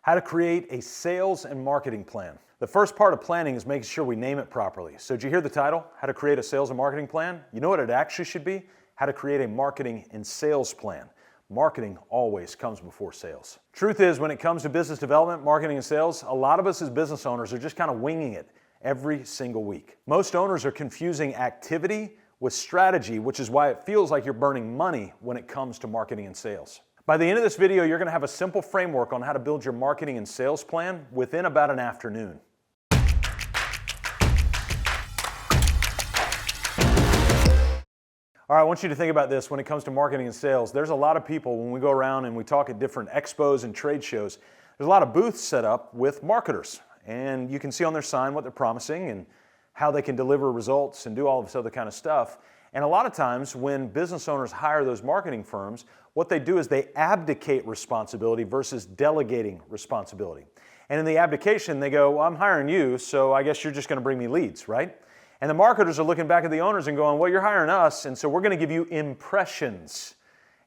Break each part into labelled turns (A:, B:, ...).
A: How to create a sales and marketing plan. The first part of planning is making sure we name it properly. So did you hear the title? How to create a sales and marketing plan? You know what it actually should be? How to create a marketing and sales plan. Marketing always comes before sales. Truth is, when it comes to business development, marketing, and sales, a lot of us as business owners are just kind of winging it every single week. Most owners are confusing activity with strategy, which is why it feels like you're burning money when it comes to marketing and sales. By the end of this video, you're going to have a simple framework on how to build your marketing and sales plan within about an afternoon. All right, I want you to think about this when it comes to marketing and sales. There's a lot of people, when we go around and we talk at different expos and trade shows, there's a lot of booths set up with marketers. And you can see on their sign what they're promising and how they can deliver results and do all this other kind of stuff. And a lot of times when business owners hire those marketing firms, what they do is they abdicate responsibility versus delegating responsibility. And in the abdication, they go, well, I'm hiring you, so I guess you're just going to bring me leads, right? And the marketers are looking back at the owners and going, well, you're hiring us, and so we're going to give you impressions.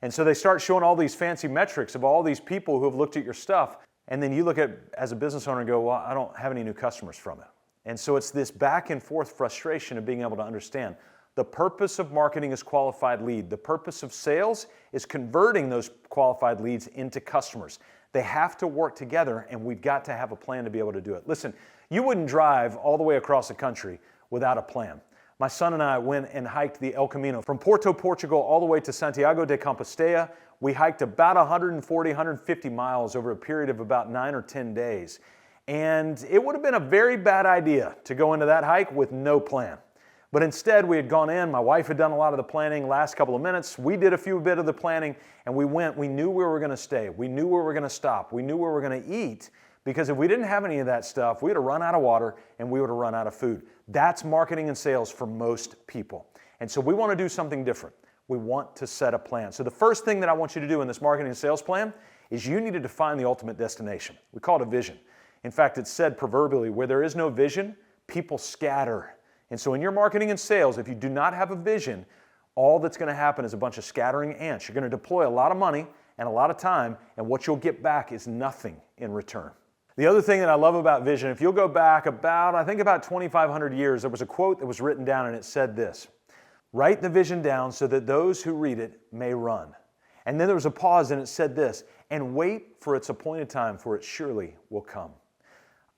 A: And so they start showing all these fancy metrics of all these people who have looked at your stuff. And then you look at, as a business owner, and go, well, I don't have any new customers from it. And so it's this back and forth frustration of being able to understand. The purpose of marketing is qualified lead. The purpose of sales is converting those qualified leads into customers. They have to work together, and we've got to have a plan to be able to do it. Listen, you wouldn't drive all the way across the country without a plan. My son and I went and hiked the El Camino from Porto, Portugal, all the way to Santiago de Compostela. We hiked about 140, 150 miles over a period of about 9 or 10 days. And it would have been a very bad idea to go into that hike with no plan. But instead, we had gone in, my wife had done a lot of the planning last couple of minutes, we did a few bit of the planning, and we went, we knew where we were going to stay, we knew where we were going to stop, we knew where we were going to eat, because if we didn't have any of that stuff, we would have run out of water and we would have run out of food. That's marketing and sales for most people. And so we want to do something different. We want to set a plan. So the first thing that I want you to do in this marketing and sales plan is you need to define the ultimate destination. We call it a vision. In fact, it's said proverbially, where there is no vision, people scatter. And so in your marketing and sales, if you do not have a vision, all that's going to happen is a bunch of scattering ants. You're going to deploy a lot of money and a lot of time, and what you'll get back is nothing in return. The other thing that I love about vision, if you'll go back about 2,500 years, there was a quote that was written down and it said this: write the vision down so that those who read it may run. And then there was a pause and it said this: and wait for its appointed time, for it surely will come.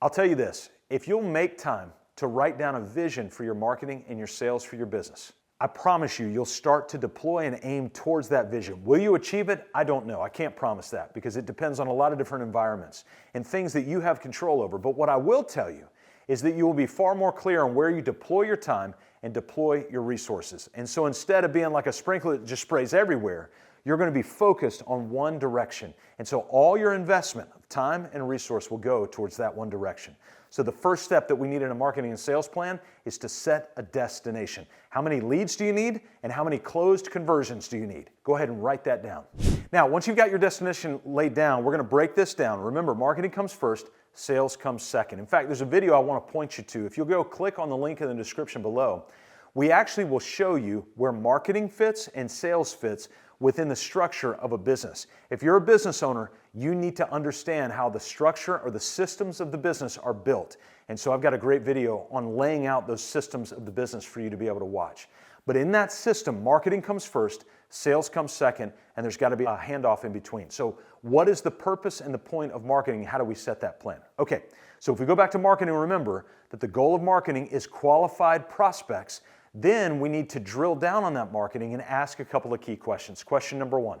A: I'll tell you this, if you'll make time to write down a vision for your marketing and your sales for your business, I promise you, you'll start to deploy and aim towards that vision. Will you achieve it? I don't know. I can't promise that because it depends on a lot of different environments and things that you have control over. But what I will tell you is that you will be far more clear on where you deploy your time and deploy your resources. And so instead of being like a sprinkler that just sprays everywhere, you're going to be focused on one direction. And so all your investment of time and resource will go towards that one direction. So the first step that we need in a marketing and sales plan is to set a destination. How many leads do you need and how many closed conversions do you need? Go ahead and write that down. Now, once you've got your destination laid down, we're going to break this down. Remember, marketing comes first, sales comes second. In fact, there's a video I want to point you to. If you'll go click on the link in the description below, we actually will show you where marketing fits and sales fits within the structure of a business. If you're a business owner, you need to understand how the structure or the systems of the business are built. And so I've got a great video on laying out those systems of the business for you to be able to watch. But in that system, marketing comes first, sales comes second, and there's got to be a handoff in between. So what is the purpose and the point of marketing? How do we set that plan? Okay, so if we go back to marketing, remember that the goal of marketing is qualified prospects. Then we need to drill down on that marketing and ask a couple of key questions. Question number one: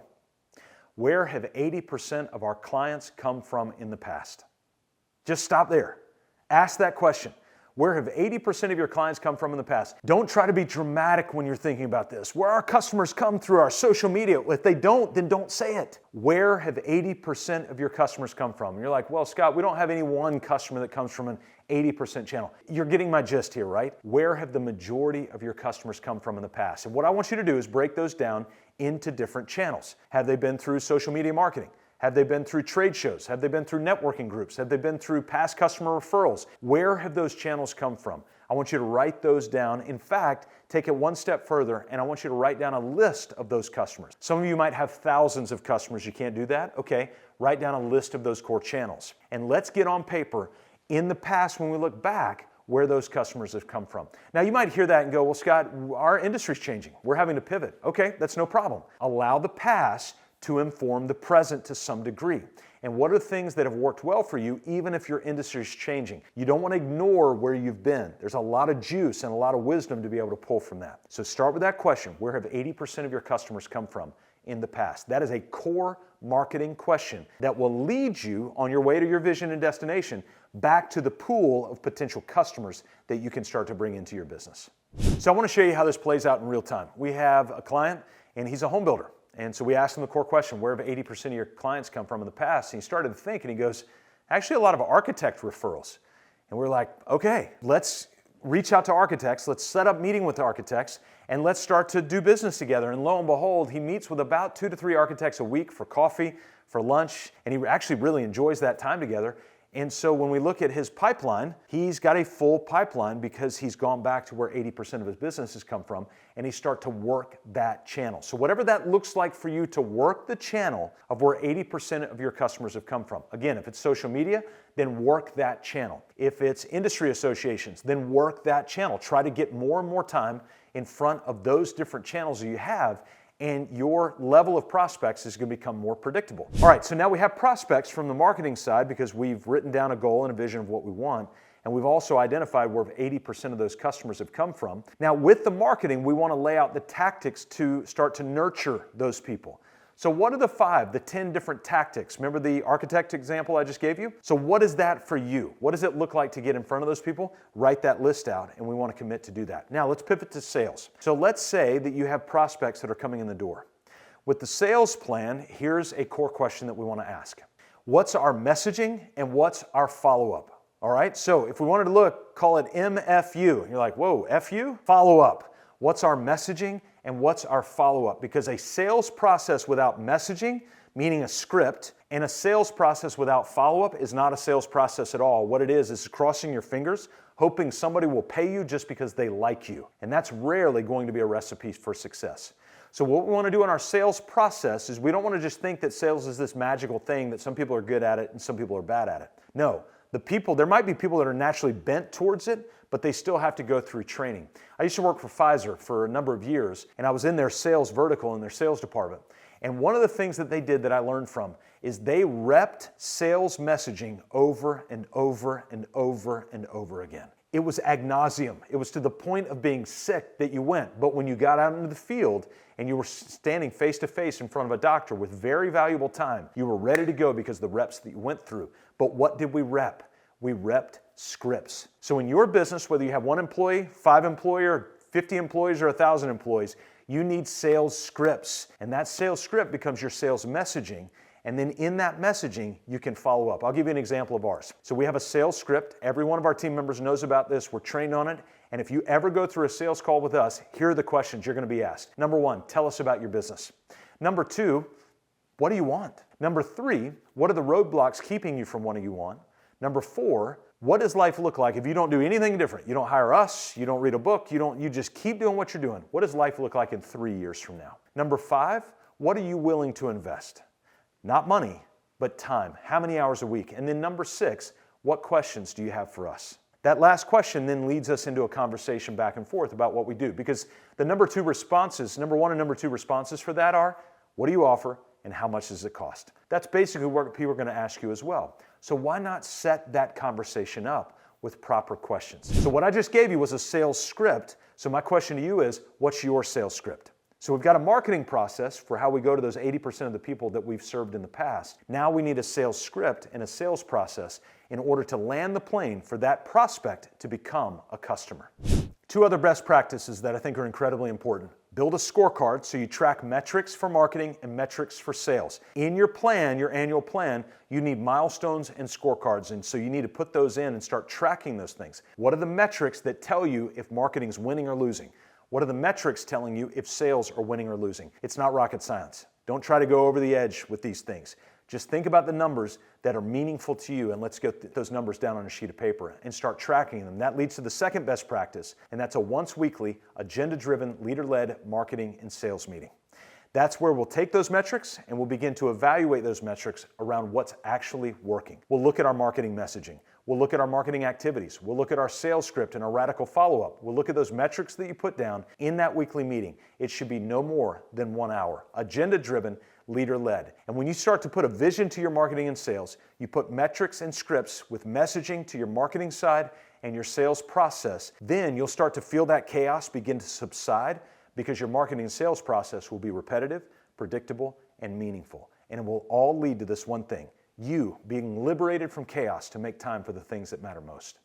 A: where have 80% of our clients come from in the past? Just stop there. Ask that question. Where have 80% of your clients come from in the past? Don't try to be dramatic when you're thinking about this. Where our customers come through our social media. If they don't, then don't say it. Where have 80% of your customers come from? And you're like, well, Scott, we don't have any one customer that comes from an 80% channel. You're getting my gist here, right? Where have the majority of your customers come from in the past? And what I want you to do is break those down into different channels. Have they been through social media marketing? Have they been through trade shows? Have they been through networking groups? Have they been through past customer referrals? Where have those channels come from? I want you to write those down. In fact, take it one step further, and I want you to write down a list of those customers. Some of you might have thousands of customers. You can't do that? Okay, write down a list of those core channels. And let's get on paper, in the past when we look back, where those customers have come from. Now you might hear that and go, well, Scott, our industry's changing. We're having to pivot. Okay, that's no problem. Allow the past to inform the present to some degree. And what are things that have worked well for you, even if your industry is changing? You don't want to ignore where you've been. There's a lot of juice and a lot of wisdom to be able to pull from that. So start with that question. Where have 80% of your customers come from in the past? That is a core marketing question that will lead you on your way to your vision and destination back to the pool of potential customers that you can start to bring into your business. So I want to show you how this plays out in real time. We have a client and he's a home builder. And so we asked him the core question, where have 80% of your clients come from in the past? And he started to think and he goes, actually a lot of architect referrals. And we're like, okay, let's reach out to architects, let's set up meeting with architects, and let's start to do business together. And lo and behold, he meets with about 2 to 3 architects a week for coffee, for lunch, and he actually really enjoys that time together. And so when we look at his pipeline, he's got a full pipeline because he's gone back to where 80% of his business has come from, and he start to work that channel. So whatever that looks like for you to work the channel of where 80% of your customers have come from. Again, if it's social media, then work that channel. If it's industry associations, then work that channel. Try to get more and more time in front of those different channels that you have, and your level of prospects is going to become more predictable. All right, so now we have prospects from the marketing side because we've written down a goal and a vision of what we want, and we've also identified where 80% of those customers have come from. Now with the marketing, we want to lay out the tactics to start to nurture those people. So what are the 10 different tactics? Remember the architect example I just gave you? So what is that for you? What does it look like to get in front of those people? Write that list out, and we want to commit to do that. Now let's pivot to sales. So let's say that you have prospects that are coming in the door. With the sales plan, here's a core question that we want to ask. What's our messaging and what's our follow-up? All right, so if we wanted to call it MFU, and you're like, whoa, FU? Follow-up. What's our messaging and what's our follow-up? Because a sales process without messaging, meaning a script, and a sales process without follow-up is not a sales process at all. What it is crossing your fingers, hoping somebody will pay you just because they like you. And that's rarely going to be a recipe for success. So what we want to do in our sales process is we don't want to just think that sales is this magical thing that some people are good at it and some people are bad at it. No, there might be people that are naturally bent towards it, but they still have to go through training. I used to work for Pfizer for a number of years, and I was in their sales vertical in their sales department. And one of the things that they did that I learned from is they repped sales messaging over and over and over and over again. It was ad nauseum. It was to the point of being sick that you went. But when you got out into the field and you were standing face to face in front of a doctor with very valuable time, you were ready to go because of the reps that you went through. But what did we rep? We repped scripts. So in your business, whether you have 1 employee, 5 employees, or 50 employees, or 1,000 employees, you need sales scripts. And that sales script becomes your sales messaging. And then in that messaging, you can follow up. I'll give you an example of ours. So we have a sales script. Every one of our team members knows about this. We're trained on it. And if you ever go through a sales call with us, here are the questions you're going to be asked. Number 1, tell us about your business. Number 2, what do you want? Number 3, what are the roadblocks keeping you from what you want? Number 4, what does life look like if you don't do anything different? You don't hire us, you don't read a book, you just keep doing what you're doing. What does life look like in 3 years from now? Number 5, what are you willing to invest? Not money, but time. How many hours a week? And then number 6, what questions do you have for us? That last question then leads us into a conversation back and forth about what we do, because the number 1 and number 2 responses for that are, what do you offer and how much does it cost? That's basically what people are going to ask you as well. So why not set that conversation up with proper questions? So what I just gave you was a sales script. So my question to you is, what's your sales script? So we've got a marketing process for how we go to those 80% of the people that we've served in the past. Now we need a sales script and a sales process in order to land the plane for that prospect to become a customer. 2 other best practices that I think are incredibly important. Build a scorecard so you track metrics for marketing and metrics for sales. In your plan, your annual plan, you need milestones and scorecards, and so you need to put those in and start tracking those things. What are the metrics that tell you if marketing's winning or losing? What are the metrics telling you if sales are winning or losing? It's not rocket science. Don't try to go over the edge with these things. Just think about the numbers that are meaningful to you, and let's get those numbers down on a sheet of paper and start tracking them. That leads to the second best practice, and that's a once weekly, agenda-driven, leader-led marketing and sales meeting. That's where we'll take those metrics and we'll begin to evaluate those metrics around what's actually working. We'll look at our marketing messaging. We'll look at our marketing activities. We'll look at our sales script and our radical follow-up. We'll look at those metrics that you put down in that weekly meeting. It should be no more than 1 hour. Agenda-driven, leader-led. And when you start to put a vision to your marketing and sales, you put metrics and scripts with messaging to your marketing side and your sales process, then you'll start to feel that chaos begin to subside because your marketing and sales process will be repetitive, predictable, and meaningful. And it will all lead to this one thing: you being liberated from chaos to make time for the things that matter most.